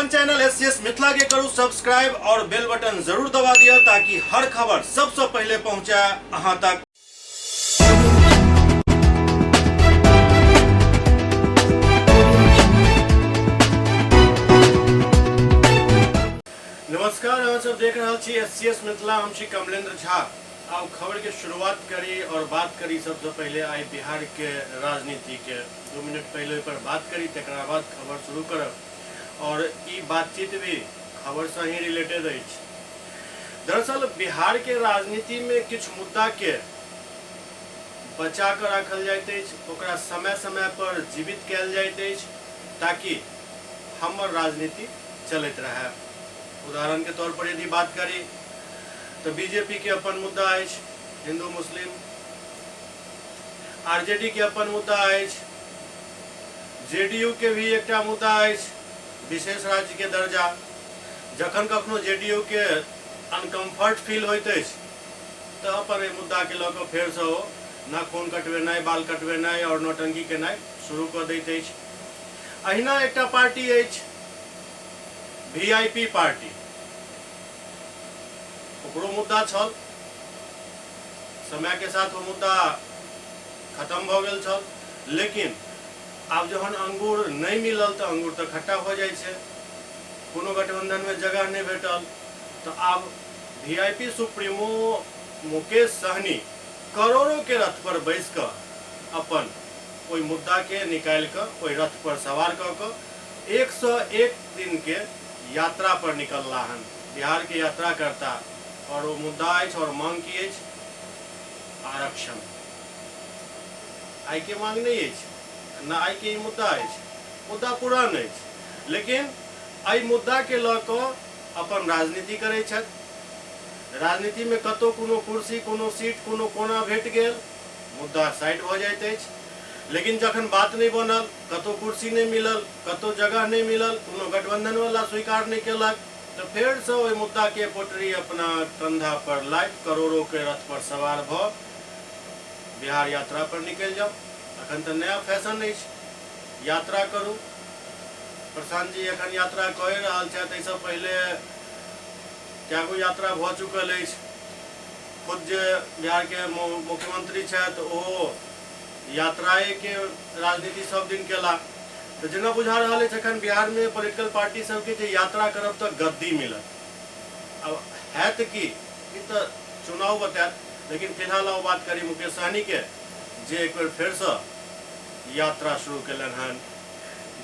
अपन channel SCS Mithila के करू subscribe और बेल बटन जरूर दबा दिया ताकि हर खबर सबसे पहले पहुंचे अहां तक। नमस्कार, अहाँ सब देख रहे छी एससीएस मिथिला। हम छी कमलेंद्र झा। अब खबर के शुरुआत करी और बात करी सबसे पहले आई बिहार के राजनीति के। 2 मिनट पहले पर बात करी, तकरा बाद खबर शुरू करब और ई बातचीत भी खबर से ही रिलेटेड है। दरअसल बिहार के राजनीति में कुछ मुद्दा के बचा कर रखल जाइत अछि, ओकरा समय समय पर जीवित कयल जाइत अछि ताकि हमर राजनीति चलते रहे। उदाहरण के तौर पर यदि बात करी तो बीजेपी के अपन मुद्दा अछि, हिंदू मुस्लिम। आरजेडी के अपन मुद्दा अछि, जेडीयू के भी एकटा मुद्दा अछि, विशेष राज्य के दर्जा। जखन कखनो जेडीयू के अनकम्फर्ट फील होइत अछि तो अपन एहि मुद्दा के लऽ कऽ फेर से नाखून कटवेनाइ, बाल कटवेनाइ और नौटंकी केनाइ शुरू कऽ दैत अछि। अहिना एकटा पार्टी अछि वीआईपी पार्टी, ओकरो मुद्दा छल। समय के साथ वो मुद्दा खत्म भ गेल छल, लेकिन आब जहन अंगूर नहीं मिलल तो अंगूर तो खट्टा हो जाए छै। कोनो गठबंधन में जगह नहीं भेटल तो आब वीआईपी सुप्रीमो मुकेश सहनी करोड़ों के रथ पर बैस कर अपन ओई मुद्दा के निकाल कर ओई रथ पर सवार क के 101 दिन के यात्रा पर निकलला हन। बिहार के यात्रा करता और वो मुद्दा अछि और मांग की अछि आरक्षण। आई के मांग नहीं अछि, ना आई के ई मुद्दा अछि, मुद्दा पुरान अछि, लेकिन आई मुद्दा के लऽ कऽ अपन राजनीति करै छथि। राजनीति में कतौ कोनो कुर्सी, कोनो सीट, कोनो कोना भेट गेल, मुद्दा साइड भ जाइत अछि। लेकिन जखन बात नहीं बनल, कतौ कुर्सी नहीं मिलल, कतौ जगह नहीं मिलल, कोनो गठबंधन वाला स्वीकार नहीं केलक, तो फिर से ओहि मुद्दा के पोटरी अपना कंधा पर लाइब करोड़ों के रथ पर सवार भ बिहार यात्रा पर निकल जाओ। अखन तो नया फैशन है, यात्रा करू। प्रशांत जी अखन यात्रा कहि रहल छथि, एहिसँ पहले कएगो यात्रा भ चुकल अछि। खुद जे बिहार के मुख्यमंत्री छथि ओ यात्राए के राजनीति सब दिन केला। तो जेना बुझा रहा है अखन बिहार में पॉलिटिकल पार्टी सबके जे यात्रा करब तो गद्दी मिलत। अब हैत कि ई तो चुनाव बतायत, लेकिन फिलहाल वो बात करी मुकेश सहनी के जे एक बार फिर से यात्रा शुरू कलन हन।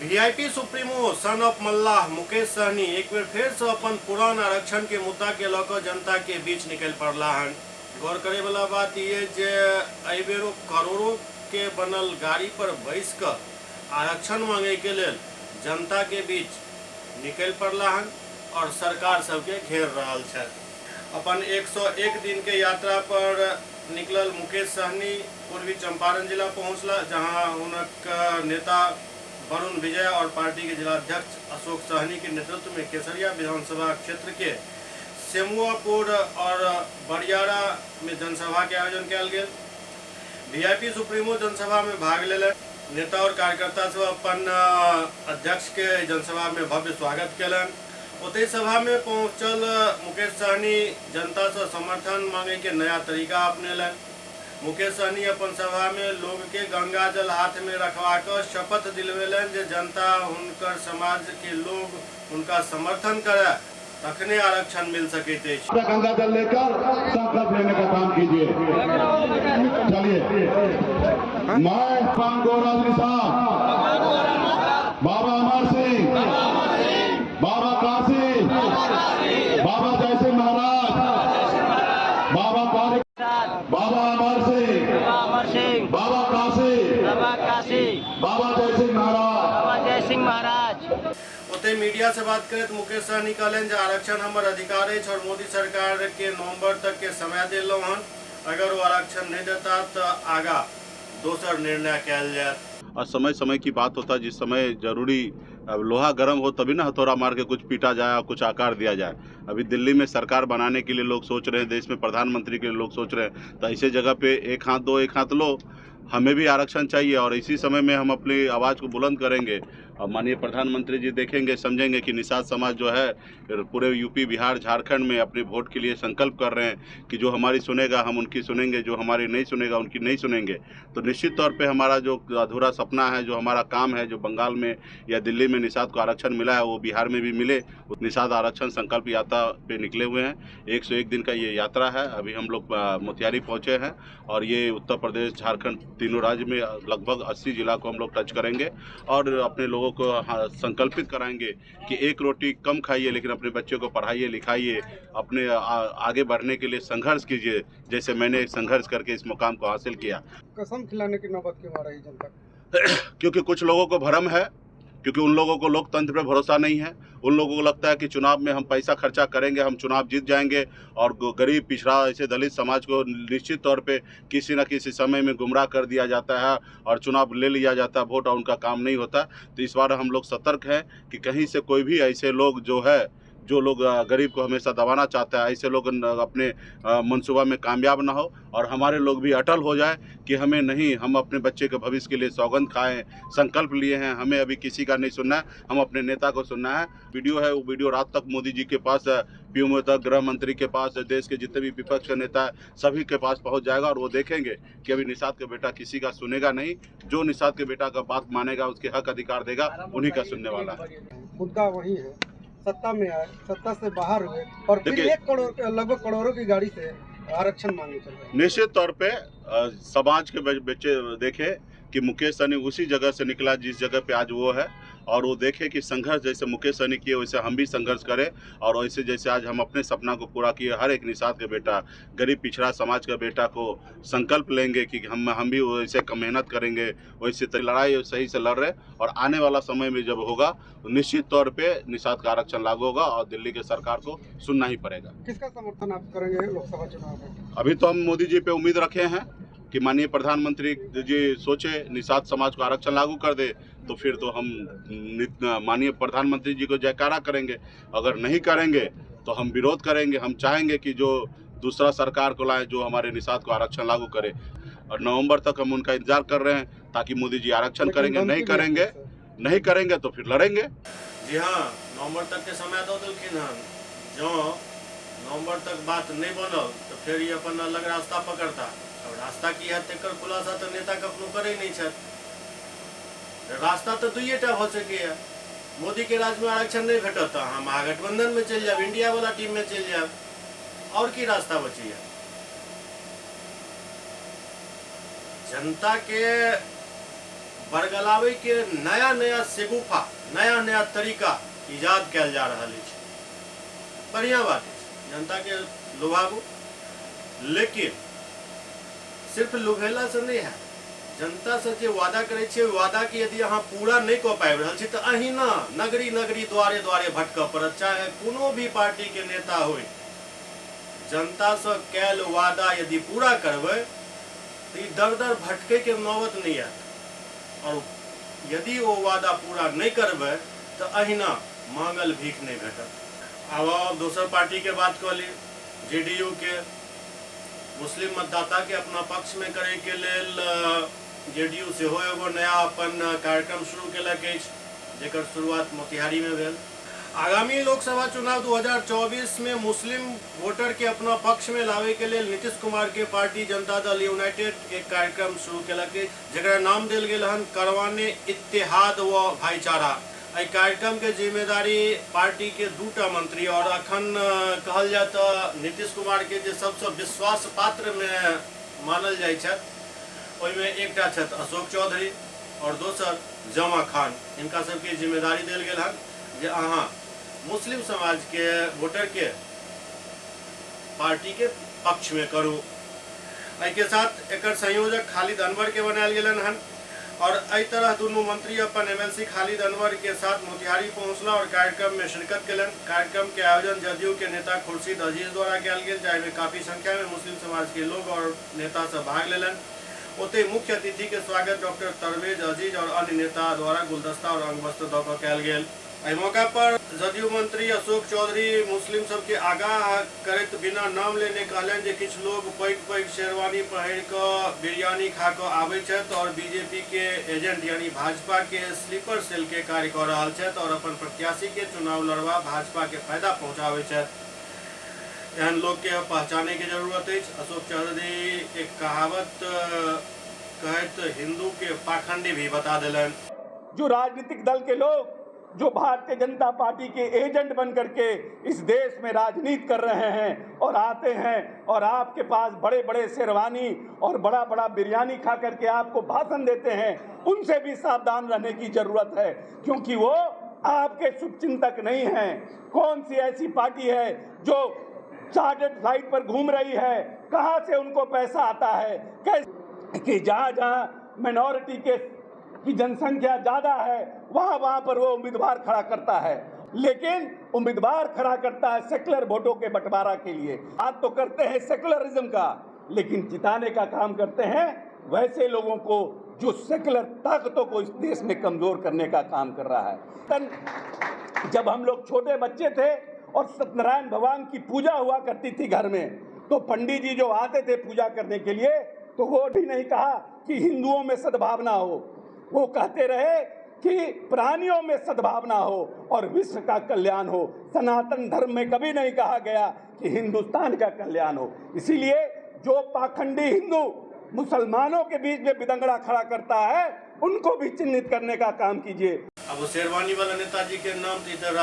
वीआईपी सुप्रीमो सन ऑफ मल्लाह मुकेश सहनी एक बार फिर से अपन पुरान आरक्षण के मुद्दा के लऽ जनता के बीच निकल पड़ला हन। गौर करे वाला बात ये जे एहि बेर करोड़ों के बनल गाड़ी पर बैस कर आरक्षण मांगे के लेल जनता के बीच निकल पड़ला हन और सरकार सबके घेर रहल छै। अपन 101 दिन के यात्रा पर निकलल मुकेश सहनी पूर्वी चंपारण जिला पहुंचला, जहां उनका नेता वरुण विजय और पार्टी के जिलाध्यक्ष अशोक सहनी के नेतृत्व में केसरिया विधानसभा क्षेत्र के सेमुआपुर और बड़ियारा में जनसभा के आयोजन किया गेल। वीआईपी सुप्रीमो जनसभा में भाग लेले। नेता और कार्यकर्ता सब अपन अध्यक्ष के जनसभा में भव्य स्वागत केलन। ओतई सभा में पहुंचल मुकेश सहनी जनता से समर्थन मांगे के नया तरीका अपनेलन। मुकेश सहनी अपन सभा में लोग के गंगा जल हाथ में रखवा कर शपथ दिलवेलन जे जनता हुनकर समाज के लोग उनका समर्थन करे तखने आरक्षण मिल सके। गंगा जल लेकर संकल्प लेने का काम कीजिए। चलिए, मैं गौरव साहब, बाबा अमर सिंह, बाबा काशी, बाबा जय सिंह महाराज, बाबा बाबा अमर सिंह, बाबा काशी, बाबा जय सिंह महाराज। ओते मीडिया से बात करे तो मुकेश सहनी कहलन जे आरक्षण हमर अधिकार है और मोदी सरकार के नवंबर तक के समय दिलो हन। अगर वो आरक्षण नहीं देता तो आगा दोसर निर्णय कयल जाए। और समय समय की बात होता है, जिस समय जरूरी अब लोहा गर्म हो तभी ना हथौड़ा मार के कुछ पीटा जाए और कुछ आकार दिया जाए। अभी दिल्ली में सरकार बनाने के लिए लोग सोच रहे हैं, देश में प्रधानमंत्री के लिए लोग सोच रहे हैं, तो ऐसे जगह पे एक हाथ दो एक हाथ लो। हमें भी आरक्षण चाहिए और इसी समय में हम अपनी आवाज़ को बुलंद करेंगे। और माननीय प्रधानमंत्री जी देखेंगे, समझेंगे कि निषाद समाज जो है पूरे यूपी, बिहार, झारखंड में अपने वोट के लिए संकल्प कर रहे हैं कि जो हमारी सुनेगा हम उनकी सुनेंगे, जो हमारी नहीं सुनेगा उनकी नहीं सुनेंगे। तो निश्चित तौर पे हमारा जो अधूरा सपना है, जो हमारा काम है, जो बंगाल में या दिल्ली में निषाद को आरक्षण मिला है वो बिहार में भी मिले। निषाद आरक्षण संकल्प यात्रा पे निकले हुए हैं। 101 दिन का ये यात्रा है। अभी हम लोग मोतिहारी पहुँचे हैं और ये उत्तर प्रदेश, झारखंड तीनों राज्य में लगभग 80 जिला को हम लोग टच करेंगे और अपने लोगों को संकल्पित कराएंगे कि एक रोटी कम खाइए लेकिन अपने बच्चों को पढ़ाइए, लिखाइए, अपने आगे बढ़ने के लिए संघर्ष कीजिए, जैसे मैंने संघर्ष करके इस मुकाम को हासिल किया। कसम खिलाने की नौबत क्यों आ रही जनता? क्योंकि कुछ लोगों को भ्रम है, क्योंकि उन लोगों को लोकतंत्र पे भरोसा नहीं है। उन लोगों को लगता है कि चुनाव में हम पैसा खर्चा करेंगे, हम चुनाव जीत जाएंगे और गरीब, पिछड़ा, ऐसे दलित समाज को निश्चित तौर पे किसी न किसी समय में गुमराह कर दिया जाता है और चुनाव ले लिया जाता है वोट और उनका काम नहीं होता। तो इस बार हम लोग सतर्क हैं कि कहीं से कोई भी ऐसे लोग जो लोग गरीब को हमेशा दबाना चाहता है, ऐसे लोग अपने मंसूबा में कामयाब ना हो और हमारे लोग भी अटल हो जाए कि हमें नहीं, हम अपने बच्चे के भविष्य के लिए सौगंध खाएं, संकल्प लिए हैं, हमें अभी किसी का नहीं सुनना है, हम अपने नेता को सुनना है। वीडियो है, वो वीडियो रात तक मोदी जी के पास, पीएम तक, गृह मंत्री के पास, देश के जितने भी विपक्ष के नेता है सभी के पास पहुँच जाएगा और वो देखेंगे कि अभी निषाद का बेटा किसी का सुनेगा नहीं। जो निषाद के बेटा का बात मानेगा, उसके हक अधिकार देगा, उन्हीं का सुनने वाला है। मुद्दा वही है, सत्ता में आए, सत्ता से बाहर हुए और फिर 1 करोड़, लगभग करोड़ों की गाड़ी से आरक्षण मांगे चल रहे हैं। निश्चित तौर पे समाज के बच्चे देखे कि मुकेश सहनी उसी जगह से निकला जिस जगह पे आज वो है और वो देखे कि संघर्ष जैसे मुकेश सहनी किए वैसे हम भी संघर्ष करें और वैसे जैसे आज हम अपने सपना को पूरा किए, हर एक निषाद का बेटा, गरीब पिछड़ा समाज का बेटा को संकल्प लेंगे कि हम भी वैसे मेहनत करेंगे, वैसे लड़ाई सही से लड़ रहे और आने वाला समय में जब होगा तो निश्चित तौर पे निषाद का आरक्षण लागू होगा और दिल्ली के सरकार को सुनना ही पड़ेगा। किसका समर्थन आप करेंगे लोकसभा चुनाव में? अभी तो हम मोदी जी पे उम्मीद रखे हैं कि माननीय प्रधानमंत्री जी सोचे निषाद समाज को आरक्षण लागू कर दे तो फिर तो हम माननीय प्रधानमंत्री जी को जयकारा करेंगे। अगर नहीं करेंगे तो हम विरोध करेंगे। हम चाहेंगे कि जो दूसरा सरकार को लाए जो हमारे निषाद को आरक्षण लागू करे और नवंबर तक हम उनका इंतजार कर रहे हैं ताकि मोदी जी आरक्षण करेंगे। नहीं करेंगे तो फिर लड़ेंगे। जी हाँ, नवंबर तक के समय दो दिलखिन हन। जो नवंबर तक बात नहीं बनल तो फिर ये अपन अलग रास्ता पकड़ता। अब रास्ता की है तेकर खुलासा तो नेता कखनो करे नहीं छत। रास्ता तो दुइटा हो सके है। मोदी के राज में आरक्षण नहीं भेटता, हम महागठबंधन में चल जाए, इंडिया वाला टीम में चल जाए, और की रास्ता बची है? जनता के बरगलावे के नया नया सेगुफा, नया नया तरीका इजाद कैल जा रहा है। बढ़िया बात है जनता के लुभाबू, लेकिन सिर्फ लुभेला से नहीं है। जनता से जो वादा करे छे वादा के यदि अहाँ पूरा नहीं कऽ पाबि रहल छी तऽ अहिना नगरी नगरी द्वारे द्वारे भटकऽ पड़त, चाहे कोनो भी पार्टी के नेता होय। जनता से कैल वादा यदि पूरा करबै तो ई दर दर भटके के नौबत नहीं है और यदि वो वादा पूरा नहीं करबै तो अहिना मांगल भीख नहीं भेटत। आब दोसर पार्टी के बात कऽ ली, जेडीयू के मुस्लिम मतदाता के अपना पक्ष में करे के लेल जेडीयू सेहो एगो नया अपन कार्यक्रम शुरू केलक अछि, जेकर शुरुआत मोतिहारी में भेल। आगामी लोकसभा चुनाव 2024 में मुस्लिम वोटर के अपना पक्ष में लावे के लिए नीतीश कुमार के पार्टी जनता दल यूनाइटेड एक कार्यक्रम शुरू केलक, जेकरा नाम देल गेल हन करवाने इत्तेहाद व भाईचारा। एहि कार्यक्रम के जिम्मेदारी पार्टी के 2टा मंत्री और अखन कहल जाए तो नीतीश कुमार के जे सबसे विश्वास पात्र में मानल जाय छथि ओहिमे एकटा छथि अशोक चौधरी और दोसर जमा खान। इनका सबके जिम्मेदारी देल गेल हन जे अहाँ मुस्लिम समाज के वोटर के पार्टी के पक्ष में करू। एहि के साथ एकर संयोजक खालिद अनवर के बनायल गेलन हन और एहि तरह दुनू मंत्री अपन एमएलसी खालिद अनवर के साथ मोतिहारी पहुंचला और कार्यक्रम में शिरकत केलन। कार्यक्रम के आयोजन जदयू के नेता खुर्शीद अजीज द्वारा कयल गेल, जाहिमे काफी संख्या में मुस्लिम समाज के लोग और नेता सब भाग लेलन। ओते मुख्य अतिथि के स्वागत डॉक्टर तरवेज अजीज और अन्य नेता द्वारा गुलदस्ता और अंगवस्त्र दऽ कऽ कयल गेल। एहि मौका पर जदयू मंत्री अशोक चौधरी मुस्लिम सबके आगाह करैत बिना नाम लेने कहलनि जे किछु लोग पैघ पैघ शेरवानी पहिर कऽ बिरयानी खा कऽ आबै छथि और बीजेपी के एजेंट यानी भाजपा के स्लीपर सेल के कार्य कऽ रहल छथि और अपन प्रत्याशी के चुनाव लड़वा भाजपा के फायदा पहुंचाबै छथि। एहन लोग के पहचाने की जरूरत है। अशोक चौधरी एक कहावत कहत हिंदू के पाखंडी भी बता दिलन। जो राजनीतिक दल के लोग जो भारतीय जनता पार्टी के एजेंट बन करके इस देश में राजनीति कर रहे हैं और आते हैं और आपके पास बड़े बड़े शेरवानी और बड़ा बड़ा बिरयानी खा करके आपको भाषण देते हैं, उनसे भी सावधान रहने की जरूरत है, क्योंकि वो आपके शुभचिंतक नहीं हैं। कौन सी ऐसी पार्टी है जो चार्टर्ड फ्लाइट पर घूम रही है, कहाँ से उनको पैसा आता है, कैसे कि जहाँ माइनॉरिटी की जनसंख्या ज़्यादा है वहाँ पर वो उम्मीदवार खड़ा करता है, लेकिन उम्मीदवार खड़ा करता है सेकुलर वोटों के बंटवारा के लिए। बात तो करते हैं सेकुलरिज्म का, लेकिन जिताने का काम करते हैं वैसे लोगों को जो सेकुलर ताकतों को इस देश में कमज़ोर करने का काम कर रहा है। जब हम लोग छोटे बच्चे थे और सत्यनारायण भगवान की पूजा हुआ करती थी घर में, तो पंडित जी जो आते थे पूजा करने के लिए, तो वो भी नहीं कहा कि हिंदुओं में सद्भावना हो, वो कहते रहे कि प्राणियों में सद्भावना हो और विश्व का कल्याण हो। सनातन धर्म में कभी नहीं कहा गया कि हिंदुस्तान का कल्याण हो। इसीलिए जो पाखंडी हिंदू मुसलमानों के बीच में बिदंगड़ा खड़ा करता है, उनको भी चिन्हित करने का काम कीजिए। अब वो शेरवानी वाला नेताजी के नाम इधर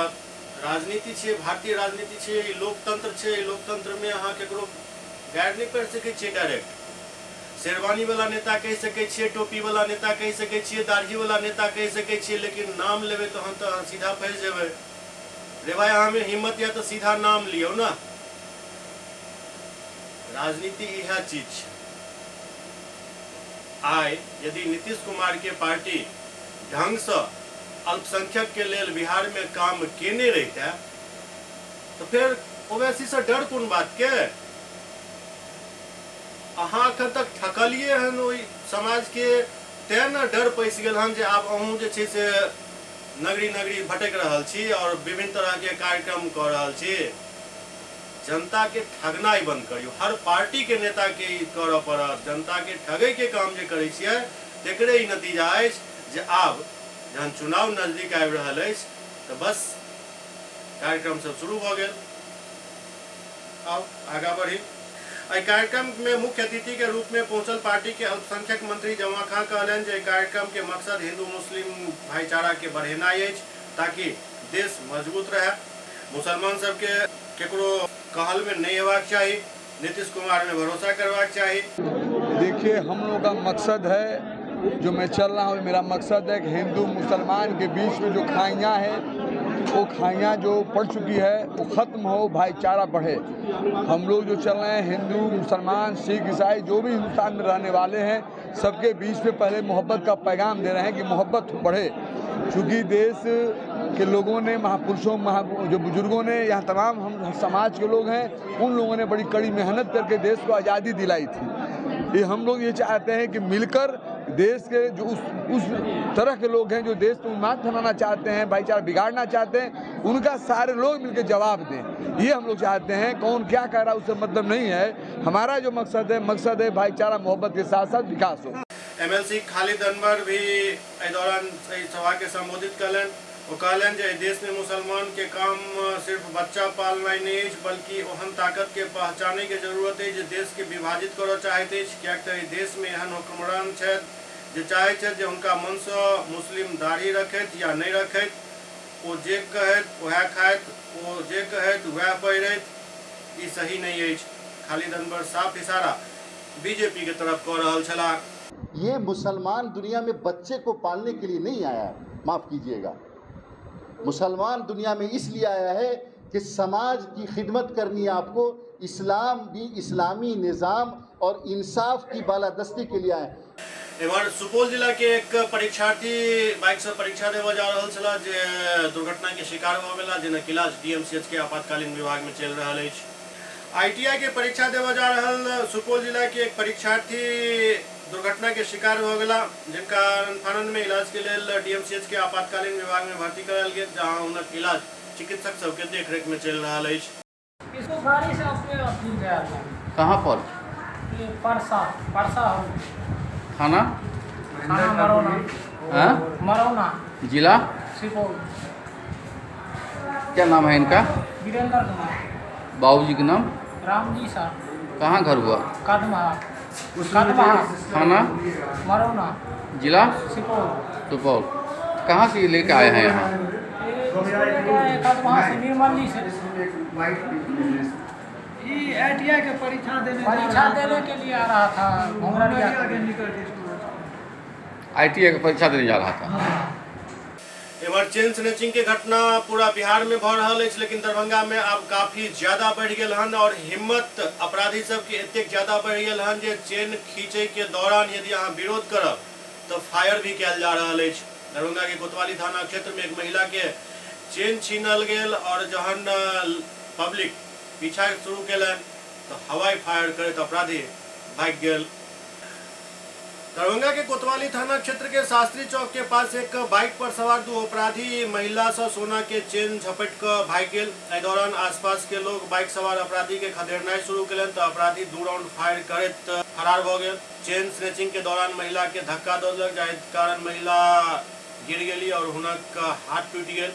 राजनीति छे, भारतीय राजनीति छे, लोकतंत्र छे। लोकतंत्र में अहाँ केकरो गाइड नहीं कर सकै छियै डायरेक्ट। शेरवानी वाला नेता कह सकै छियै, टोपी वाला नेता कह सकै छियै, दाढ़ी वाला नेता कह सकै छियै, लेकिन नाम लेबै तो हम तो सीधा फंस जेबै। रे भाई अहाँ में हिम्मत या तो सीधा नाम लियो ना। राजनीति यह चीज छै। आइ यदि नीतीश कुमार के पार्टी ढंग से अल्पसंख्यक के लेल बिहार में काम केने रहता तो फिर ओवैसी से डर कोन बात के। अहाँ अखन तक ठकलिए हन ओहि समाज के, तें न डर पैस गेल हन जे आब अहूँ जे छै से नगरी नगरी भटक रहल छी और विभिन्न तरह के कार्यक्रम कर रहल छी। जनता के ठगनाई बंद करियो। हर पार्टी के नेता के करऽ पड़त। जनता के ठगे के काम जे करै छियै तेकरे ही नतीजा अछि जे आब जहन चुनाव नजदीक आबि रहल अछि तऽ बस कार्यक्रम सब शुरू भऽ गेल। अब आगा बढ़ी। एहि कार्यक्रम में मुख्य अतिथि के रूप में पहुंचल पार्टी के अल्पसंख्यक मंत्री जमा खां कहलनि जे कार्यक्रम के मकसद हिंदू मुस्लिम भाईचारा के बढ़ेनाई अछि ताकि देश मजबूत रहे। मुसलमान सबके केकरो कहल में नहीं हेबाक चाही, नीतीश कुमार में भरोसा करवाक चाही। देखिए, हम लोगों का मकसद है, जो मैं चल रहा हूँ, मेरा मकसद है कि हिंदू मुसलमान के बीच में जो खाइयाँ हैं वो खाइयाँ जो पड़ चुकी है वो ख़त्म हो, भाईचारा बढ़े। हम लोग जो चल रहे हैं, हिंदू मुसलमान सिख ईसाई जो भी हिंदुस्तान में रहने वाले हैं, सबके बीच में पहले मोहब्बत का पैगाम दे रहे हैं कि मोहब्बत बढ़े। चूँकि देश के लोगों ने, महापुरुषों जो बुजुर्गों ने, यहाँ तमाम हम समाज के लोग हैं, उन लोगों ने बड़ी कड़ी मेहनत करके देश को आज़ादी दिलाई थी। ये हम लोग ये चाहते हैं कि मिलकर देश के जो उस तरह के लोग हैं जो देश को उन्माद बनाना चाहते हैं, भाईचारा बिगाड़ना चाहते हैं, उनका सारे लोग मिलकर जवाब दें। ये हम लोग चाहते हैं। कौन क्या कह रहा है उससे मतलब नहीं है। हमारा जो मकसद है भाईचारा मोहब्बत के साथ साथ विकास हो। MLC खालिद अनवर भी एहि दौरान सभा के संबोधित कलन। वो कहलन जे देश में मुसलमान के काम सिर्फ बच्चा पालनाई नहीं है, बल्कि ओहन ताकत के पहचाने के जरूरत है जो देश के विभाजित करऽ चाहैत अछि। कियाक तऽ देश में एहन हुक्मरान छथि जे चाहै छथि जे हुनका मन से मुस्लिम दाढ़ी रखैत या नहीं रखैत, ओ जे कहैत वएह खाइत, ओ जे कहैत वएह पहिरैत, ई सही नहीं अछि। खालिद अनवर साफ इशारा बीजेपी के तरफ कऽ रहल छलाह। ये मुसलमान दुनिया में बच्चे को पालने के लिए नहीं आया, माफ़ कीजिएगा। मुसलमान दुनिया में इसलिए आया है कि समाज की खिदमत करनी है आपको। इस्लाम भी इस्लामी निज़ाम और इंसाफ की बालादस्ती के लिए आए। एबार सुपौल जिला के एक परीक्षार्थी बाइक से परीक्षा देवा जा रहल छला जे दुर्घटना के शिकार भऽ गेला, जिनक इलाज DMCH के आपातकालीन विभाग में चल रहल अछि। ITI के परीक्षा देवा जा रहल सुपौल जिला के एक परीक्षार्थी दुर्घटना के शिकार हो गला, जिनका फानन में इलाज के लिए डीएमसीएच के आपातकालीन विभाग में भर्ती करायल गेल, जहां उनक इलाज चिकित्सक सबके देखरेख में चल रहा है। इसको गाड़ी से अपने अपनी गया था। कहाँ पर? ये परसा हो थाना मरौना। हाँ? मरौना जिला सुपौल। क्या नाम है इनका? वीरेंद्र कुमार। बाबूजी का नाम? रामजी साहब। कहाँ घर हुआ? कदमा थाना मरौना जिला सुपौल। सुपौल। कहाँ से लेके आए हैं यहाँ? कदमा से निर्मली से ITI के परीक्षा देने के लिए आ रहा था। ITI का परीक्षा देने जा रहा था। एम्हर चेन स्नैचिंग के घटना पूरा बिहार में भ रहा है, लेकिन दरभंगा में अब काफी ज्यादा बढ़ गए हन और हिम्मत अपराधी सबके एतेक ज्यादा बढ़ गए हन जे चेन खींचे के दौरान यदि अहाँ विरोध करब तो फायर भी कयल जा रहा है। दरभंगा के कोतवाली थाना क्षेत्र में एक महिला के चेन छीनल गेल और जहन पब्लिक पीछा शुरू कलन तो हवाई फायर करत अपराधी भाग गेल। दरभंगा के कोतवाली थाना क्षेत्र के शास्त्री चौक के पास एक बाइक पर सवार दो अपराधी महिला से सोना के चेन झपट कर भाग गेल। एहि दौरान आसपास के लोग बाइक सवार अपराधी के खदेड़नाइ शुरू कलन तो अपराधी 2 राउंड फायर करत फरार भ गेल। चेन स्नैचिंग के दौरान महिला के धक्का दौलक, जाहि कारण महिला गिर गेली और हुनक हाथ टूट गेल।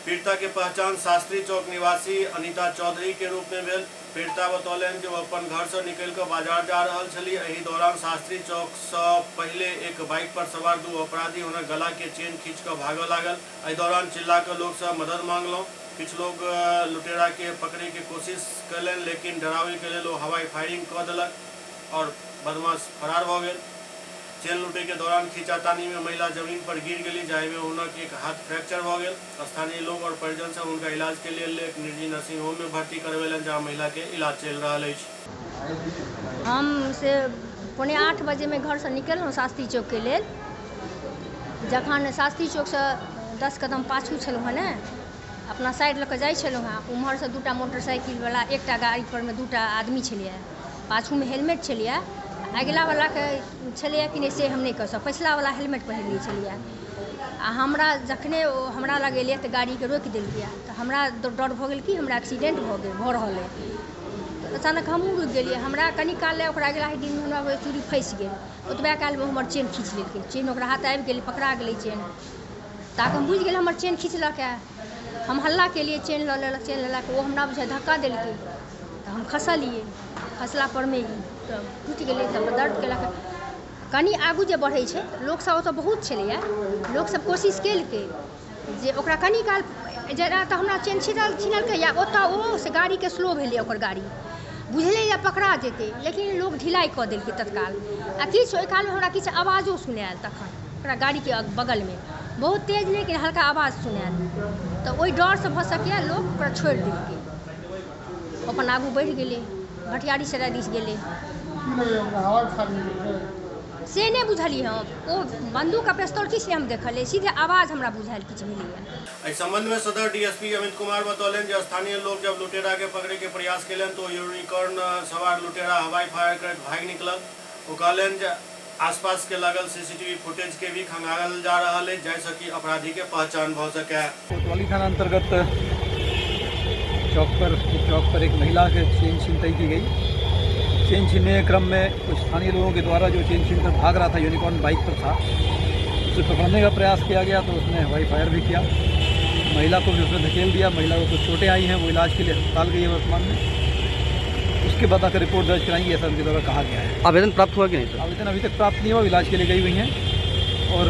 पीड़िता के पहचान शास्त्री चौक निवासी अनिता चौधरी के रूप में भेल। पीड़िता बतौलन जो अपन घर से निकल कर बाजार जा रहा छली। एहि दौरान शास्त्री चौक से पहले एक बाइक पर सवार 2 अपराधी हुनक गला के चेन खींच कर भागऽ लागल। एहि दौरान चिल्ला कर लोग से मदद मांगलौ। कुछ लोग लुटेरा के पकड़े के कोशिश कलन, लेकिन डरावे के लिए हवाई फायरिंग कर देलक और बदमाश फरार भ गेल। चेन लूटे के दौरान खींचातानी में महिला जमीन पर गिर गई, जाहि में उनक एक हाथ फ्रैक्चर भ गेल। स्थानीय लोग और परिजन से उनका इलाज के लिए एक निजी नर्सिंग होम में भर्ती करवेलन, जहां महिला के इलाज चल रहा है। हम से 7:45 बजे में घर से निकललहुँ शास्त्री चौक के लेल। जखन शास्त्री चौक से 10 कदम पाछू छलहुँ हँ ने, अपना साइड लऽ कऽ जाइ छलहुँ हँ, उम्हर से 2टा मोटरसाइकिल वाला, एकटा गाड़ी पर में 2टा आदमी छलियै, पाछू में हेलमेट छलियै। अगिला वाला के छलियै कि नहीं से हम नहीं कह सक, पिछला वाला हेलमेट पहिरले छलियै। आ हमरा जखने हमरा लग एलियै तऽ गाड़ी के रोकि देलियै, तऽ हमरा डर भऽ गेल कि हमरा एक्सीडेंट भऽ रहल है। अचानक हमहूँ रुकि गेलियै। हमरा कनि काल लए ओकरा अगिला दिन में हमरा चूड़ी फँसि गेल। ओतबे काल में हमर चेन खींच लेलकै। चेन ओकरा हाथ आबि गेलै, पकड़ा गेलै चेन। ताकि हम बुझि गेल हमर चेन खींचलक है। हम हल्ला केलियै, चेन लऽ लेलक। चेन लेलक, ओ हमरा बुझाइ धक्का देलकै तऽ हम खसलियै। खसला पर में तऽ टूटि गेलै, तब दर्द केलक। कनि आगू जे बढ़ै छै लोक सब ओतऽ बहुत छलैया, लोक सब कोशिश केलकै जे ओकरा कनि काल जरा तऽ हमरा चेन छीनलकै या ओतऽ ओ से गाड़ी के स्लो भेलै, ओकर गाड़ी बुझलै या पकड़ा जेतै, लेकिन लोक ढिलाई कऽ देलकै तत्काल। आ किछु ओहि कालमे हमरा किछु आवाजो सुनायल, तखन ओकरा गाड़ीके बगलमे बहुत तेज नहि लेकिन हल्का आवाज सुनायल। तऽ ओहि डरसँ भऽ सकैए लोक ओकरा छोड़ि देलकै, अपन आगू बढ़ि गेलै, भटियारी सराय दिस गेलै। से नहीं बुझलिए हम, ओ बंदूक आ पिस्तौल किछु नहीं हम देखलिए, सीधे आवाज हमरा बुझायल किछु भेलैया। इस संबंध में सदर डीएसपी अमित कुमार बतौलन जो स्थानीय लोग जब लुटेरा के पकड़े के प्रयास कलन तो यूनिकॉर्न सवार लुटेरा हवाई फायर कर भाग निकलल। वो कहलन जे आसपास के लागल सीसीटीवी फुटेज के भी खंगालल जा रहा है, जैसे कि अपराधी के पहचान भ सके। कोतवाली थाना अंतर्गत चौक पर एक महिला के चेन छिनतई की गई। चेन छीनने के क्रम में कुछ स्थानीय लोगों के द्वारा जो चेन छीनकर भाग रहा था, यूनिकॉर्न बाइक पर था, उसे पकड़ने का प्रयास किया गया तो उसने हवाई फायर भी किया। महिला को भी उसने धकेल दिया। महिला को कुछ चोटें आई हैं, वो इलाज के लिए अस्पताल गई है वर्तमान में। उसके बाद आकर रिपोर्ट दर्ज कराएंगे, ऐसा उनके द्वारा कहा गया है। आवेदन प्राप्त हुआ कि नहीं? आवेदन अभी तक प्राप्त नहीं हुआ, इलाज के लिए गई हुई हैं और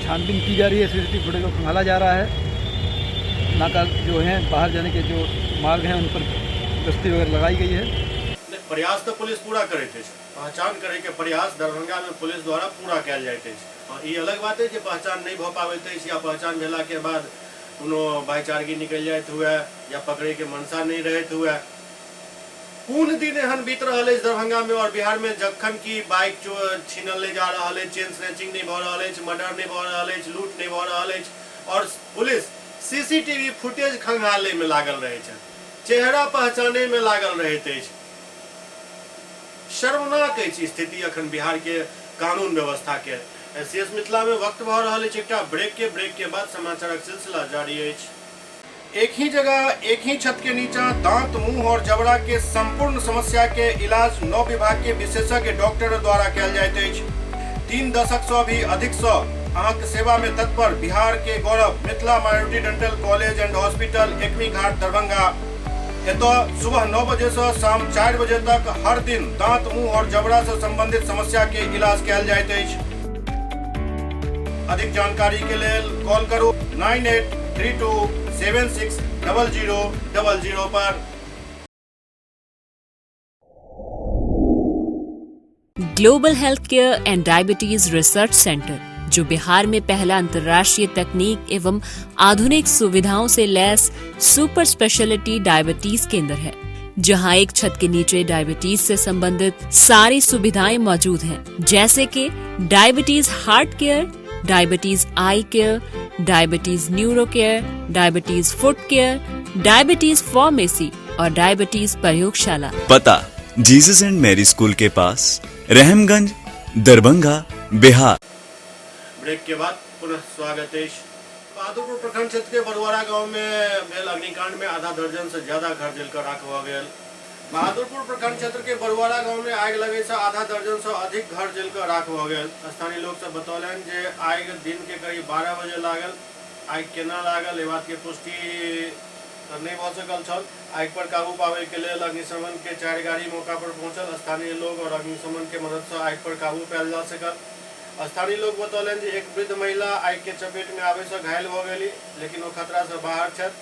छानबीन की जा रही है। सीसीटीवी फुटेज को खंगाला जा रहा है। नाका जो हैं बाहर जाने के जो मार्ग हैं उन पर गश्ती वगैरह लगाई गई है। प्रयास तो पुलिस पूरा करे थे, पहचान करे के प्रयास दरभंगा में पुलिस द्वारा पूरा कयल जाइत अछि। ये अलग बात है कि पहचान नहीं भ पाबैत अछि या पहचान भेला के बाद कोनो भाईचारगी निकल जाइत हुए या पकड़े के मनसा नहीं रहत हुए। कोन दिन एहन बीत रहा है दरभंगा में और बिहार में जखन की बाइक जो छीनल नहीं जा रहा है, चेन स्नैचिंग नहीं भ रहा है, मर्डर नहीं भ रहा है, लूट नहीं भ रहा है और पुलिस सीसीटीवी फुटेज खंगाले में लागल रहे, चेहरा पहचाने में लागल रहते। शर्मनाक अछि स्थिति अखन बिहार के कानून व्यवस्था के। एसएस मिथिला में वक्त भऽ रहल अछि एकटा ब्रेक के बाद समाचारक सिलसिला जारी अछि। एक ही जगह एक ही छत के नीचा दांत, मुंह और जबड़ा के संपूर्ण समस्या के इलाज 9 विभाग के विशेषज्ञ डॉक्टर द्वारा कयल जाइत अछि। 3 दशक से भी अधिक से अहाँक सेवा में तत्पर बिहार के गौरव Mithila minority dental college and hospital Ekmi Ghat Darbhanga. एतऽ सुबह 9 बजे से शाम 4 बजे तक हर दिन दांत, मुंह और जबड़ा से संबंधित समस्या के इलाज कयल जाइत अछि। अधिक जानकारी के लेल कॉल करू 9832 760000 पर। Global health care and diabetes research centre, जो बिहार में पहला अंतर्राष्ट्रीय तकनीक एवं आधुनिक सुविधाओं से लैस सुपर स्पेशलिटी डायबिटीज केंद्र है, जहां एक छत के नीचे डायबिटीज से संबंधित सारी सुविधाएं मौजूद हैं, जैसे कि diabetes heart care, diabetes eye care, diabetes neuro care, diabetes foot care, diabetes pharmacy और डायबिटीज प्रयोगशाला। पता जीसस एंड मैरी स्कूल के पास, रहमगंज, दरभंगा, बिहार। ब्रेक के बाद पुनः स्वागत है। बहादुरपुर प्रखंड क्षेत्र के बरुआरा गांव में भेल अग्निकांड में आधा दर्जन से ज्यादा घर जलकर राख भ गेल। बहादुरपुर प्रखंड क्षेत्र के बरुआरा गांव में आग लगे से आधा दर्जन से अधिक घर जलकर राख भ गेल। स्थानीय लोग सब बतौलन जे आग दिन के करीब 12 बजे लागल। आग केना लागल ए बात के पुष्टि नहीं भ सकल छल। आग पर काबू पावे के लेल अग्निशमन के 4 गाड़ी मौका पर पहुंचल। स्थानीय लोग और अग्निशमन के मदद से आग पर काबू पायल जा सकल। स्थानीय लोग बतौलन जे एक वृद्ध महिला आग के चपेट में आवे से घायल हो गई, लेकिन वो खतरा से बाहर छथि।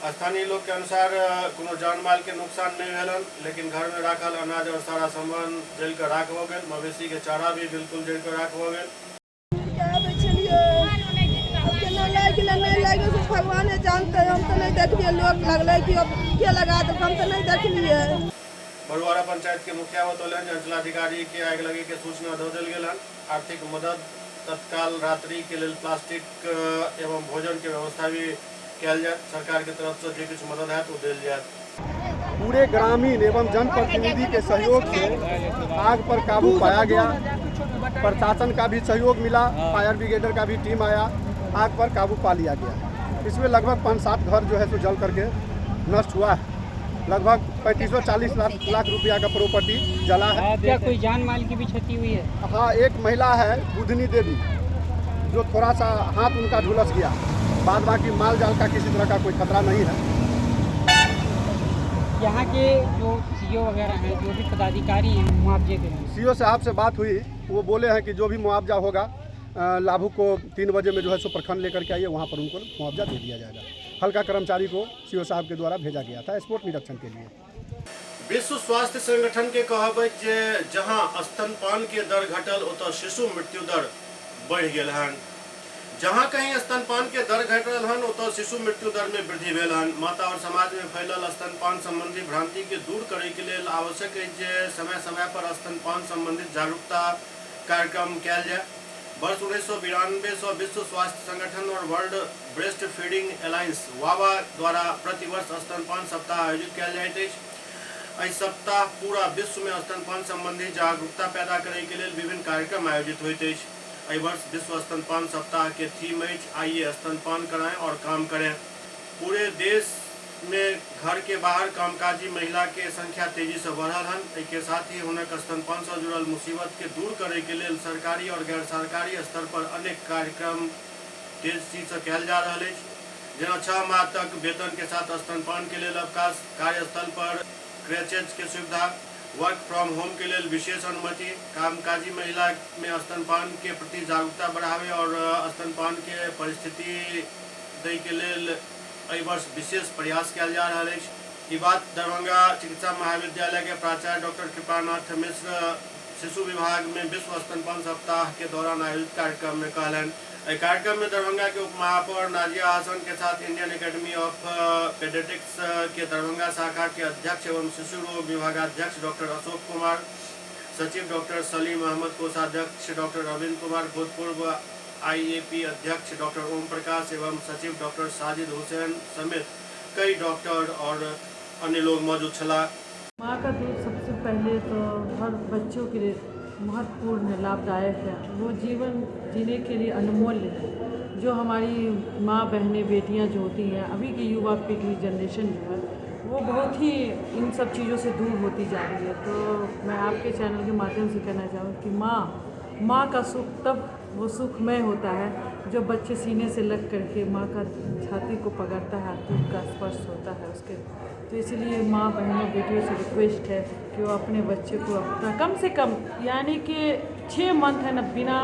स्थानीय लोग के अनुसार कोनो जान माल के नुकसान नहीं भेलन, लेकिन घर में राखल अनाज और सारा सामान जल कर राख हो गए। मवेशी के चारा भी बिल्कुल जल कर राख हो गए। भगवान जानते, हम तो नहीं देखलिए, लोग लगले कि के लगा तो हम तो नहीं देखलिए। बरुआरा पंचायत के मुखिया बतौलन अंचलाधिकारी के आग लगे के सूचना दे देल गेल। आर्थिक मदद तत्काल रात्रि के लिए प्लास्टिक एवं भोजन के व्यवस्था भी किया जाए। सरकार की तरफ से जो कुछ मदद है तो दिल जाए। पूरे ग्रामीण एवं जनप्रतिनिधि के सहयोग से आग पर काबू पाया गया। प्रशासन का भी सहयोग मिला, फायर ब्रिगेडर का भी टीम आया, आग पर काबू पा लिया गया। इसमें लगभग 5-7 घर जो है तो जल करके नष्ट हुआ है। लगभग 35-40 लाख रुपया का प्रॉपर्टी जला है। क्या कोई जान माल की भी क्षति हुई है? हाँ, एक महिला है बुधनी देवी, जो थोड़ा सा हाथ उनका झुलस गया। बाद बाकी माल जाल का किसी तरह का कोई खतरा नहीं है। यहाँ के जो सीओ वगैरह हैं, जो भी पदाधिकारी हैं, मुआवजे के लिए सीओ साहब से बात हुई, वो बोले हैं कि जो भी मुआवजा होगा लाभुक को 3 बजे में जो है सो प्रखंड लेकर के आइए, वहाँ पर उनको मुआवजा दे दिया जाएगा। हल्का कर्मचारी को सीओ साहब के द्वारा भेजा गया था स्पॉट निरीक्षण के लिए। विश्व स्वास्थ्य संगठन के कहब जे जहां स्तनपान के दर घटल ओतऽ शिशु मृत्यु दर बढ़ गेल हन। जहां कहीं स्तनपान के दर घटल हन ओतऽ शिशु मृत्यु दर में वृद्धि भेल हन। माता और समाज में फैलल स्तनपान संबंधी भ्रांति के दूर करे के लेल आवश्यक है जे समय समय पर स्तनपान संबंधित जागरूकता कार्यक्रम कयल जाए। वर्ष 1992 से विश्व स्वास्थ्य संगठन और वर्ल्ड ब्रेस्ट फीडिंग अलायंस वावा द्वारा प्रतिवर्ष स्तनपान सप्ताह आयोजित किया जाइत अछि। इस सप्ताह पूरा विश्व में स्तनपान संबंधी जागरूकता पैदा करे के लिए विभिन्न कार्यक्रम आयोजित होइत अछि। एहि वर्ष विश्व स्तनपान सप्ताह के थीम अछि आइए स्तनपान कराएं और काम करें। पूरे देश में घर के बाहर कामकाजी महिला के संख्या तेजी से बढ़ल हन। के साथ ही हुनक स्तनपान से जुड़ल मुसीबत के दूर करे के लिए सरकारी और गैर सरकारी स्तर पर अनेक कार्यक्रम तेजी से कयल जा रहा है। जेना 6 माह तक वेतन के साथ स्तनपान के लिए अवकाश, कार्यस्थल पर क्रैचेज के सुविधा, वर्क फ्रॉम होम के लिए विशेष अनुमति, कामकाजी महिला में स्तनपान के प्रति जागरूकता बढ़ावे और स्तनपान के परिस्थिति दे के लिए एहि वर्ष विशेष प्रयास किया जा रहा है। ये बात दरभंगा चिकित्सा महाविद्यालय के प्राचार्य डॉक्टर कृपानाथ मिश्र शिशु विभाग में विश्व स्तनपान सप्ताह के दौरान आयोजित कार्यक्रम में कहलन। कार्यक्रम में दरभंगा के उप महापौर नाजिया हसन के साथ इंडियन एकेडमी ऑफ पेडियाट्रिक्स के दरभंगा शाखा के अध्यक्ष एवं शिशु रोग विभागाध्यक्ष डॉक्टर अशोक कुमार, सचिव डॉक्टर सलीम अहमद, कोषाध्यक्ष डॉक्टर अरविंद कुमार, भूतपूर्व IAP अध्यक्ष डॉक्टर ओम प्रकाश एवं सचिव डॉक्टर साजिद हुसैन समेत कई डॉक्टर और अन्य लोग मौजूद छला। माँ का दूध सबसे पहले तो हर बच्चों के लिए महत्वपूर्ण लाभदायक है। वो जीवन जीने के लिए अनमोल है। जो हमारी माँ बहनें बेटियाँ जो होती हैं, अभी की युवा पीढ़ी जनरेशन जो है वो बहुत ही इन सब चीज़ों से दूर होती जा रही है। तो मैं आपके चैनल के माध्यम से कहना चाहूँगी कि माँ का सुख तब वो सुखमय होता है जब बच्चे सीने से लग करके माँ का छाती को पकड़ता है, दूध का स्पर्श होता है उसके। तो इसलिए माँ बहनों बेटियों से रिक्वेस्ट है कि वो अपने बच्चे को अपना कम से कम यानी कि 6 मंथ है ना बिना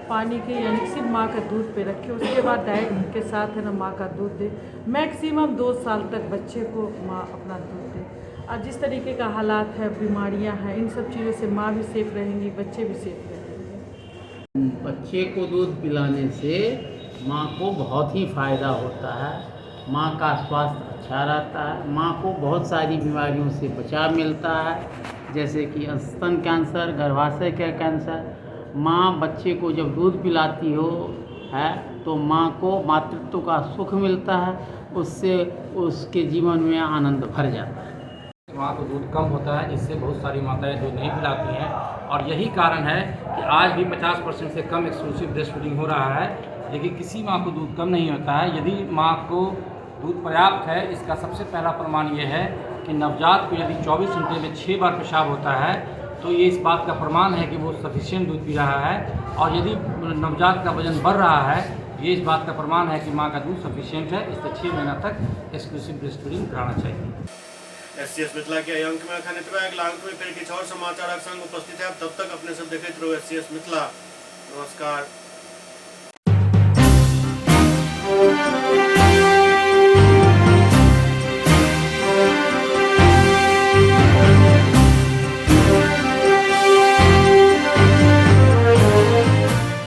पानी के यानी सिर्फ माँ का दूध पे रखे, उसके बाद डाइट के साथ है ना माँ का दूध दे। मैक्सिमम 2 साल तक बच्चे को माँ अपना दूध दे। और जिस तरीके का हालात है, बीमारियाँ हैं, इन सब चीज़ों से माँ भी सेफ रहेंगी, बच्चे भी सेफ रहेंगे। बच्चे को दूध पिलाने से माँ को बहुत ही फ़ायदा होता है। माँ का स्वास्थ्य अच्छा रहता है। माँ को बहुत सारी बीमारियों से बचाव मिलता है, जैसे कि स्तन कैंसर, गर्भाशय का कैंसर। माँ बच्चे को जब दूध पिलाती है तो माँ को मातृत्व का सुख मिलता है, उससे उसके जीवन में आनंद भर जाता है। माँ को दूध कम होता है, जिससे बहुत सारी माताएं दूध नहीं पिलाती हैं, और यही कारण है कि आज भी 50% से कम एक्सक्लूसिव ब्रेस्ट फीडिंग हो रहा है। लेकिन किसी माँ को दूध कम नहीं होता है। यदि माँ को दूध पर्याप्त है, इसका सबसे पहला प्रमाण ये है कि नवजात को यदि 24 घंटे में 6 बार पेशाब होता है तो ये इस बात का प्रमाण है कि वो सफिशिएंट दूध पी रहा है। और यदि नवजात का वजन बढ़ रहा है, ये इस बात का प्रमाण है कि माँ का दूध सफिशिएंट है। इससे 6 महीना तक एक्सक्लूसिव ब्रेस्ट फीडिंग कराना चाहिए। SCS मिथिला के अंक में अखन एतबे, अगला अंक में फिर किछु और समाचारक संग उपस्थित है। तब तक अपने सब देखते रहो SCS मिथिला। नमस्कार।